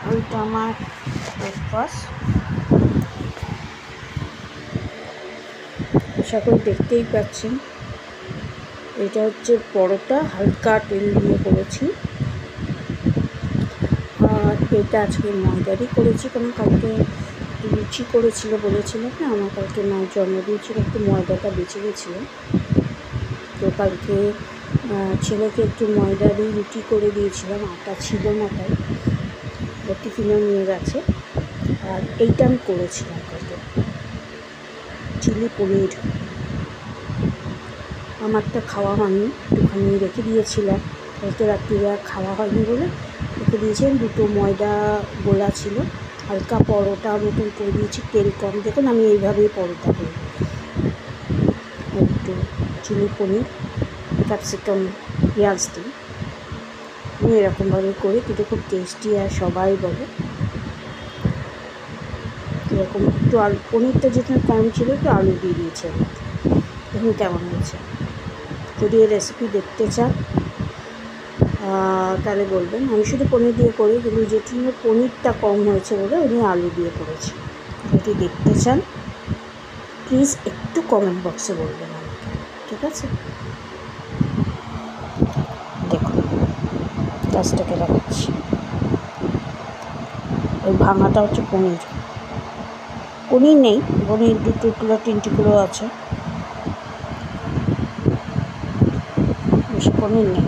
ওইটা আমার ব্রেকফাস্ট। আশা করি দেখতেই পাচ্ছেন। এটা হচ্ছে পরোটা, হালকা তেল দিয়ে করেছি। আর এটা আজকে ময়দারই করেছি, কারণ কালকে লুচি করেছিল বলেছিলাম না, আমার কালকে মায়ের জন্মদিন ছিল, একটু ময়দাটা বেঁচে গেছিলো। তো কালকে ছেলেকে একটু ময়দারই রুটি করে দিয়েছিলাম, আটা ছিল না তাই, টিফিনও নিয়ে গেছে। আর এইটা আমি করেছিলাম কালকে, চিলি পনির। আমারটা খাওয়া হয়নি, একটুখানি রেখে দিয়েছিলাম, কালকে রাত্রিরে আর খাওয়া হয়নি বলে রেখে দিয়েছিলাম। দুটো ময়দা গোলা ছিল, হালকা পরোটা মতন করে দিয়েছি, তেল কম। দেখুন আমি এইভাবেই পরোটা করি, একটু চিলি পনির, ক্যাপসিকাম, পেঁয়াজ দিই। আমি এরকমভাবে করি, কিন্তু খুব টেস্টি আর সবাই বলে। এরকম একটু আলু, পনিরটা যেখানে কম ছিল একটু আলু দিয়ে দিয়েছি আমি। দেখুন কেমন হয়েছে। যদি এই রেসিপি দেখতে চান তাহলে বলবেন। আমি শুধু পনির দিয়ে করি, কিন্তু যেটুকু পনিরটা কম হয়েছে বলে উনি আলু দিয়ে করেছি। যদি দেখতে চান প্লিজ একটু কমেন্ট বক্সে বলবেন আমাকে, ঠিক আছে? দেখুন গ্যাসটাকে লাগাচ্ছি। ওই ভাঙাটা হচ্ছে পনির। পনির নেই, পনির 2 টুকরো 3 টুকরো আছে, বেশি পনির নেই।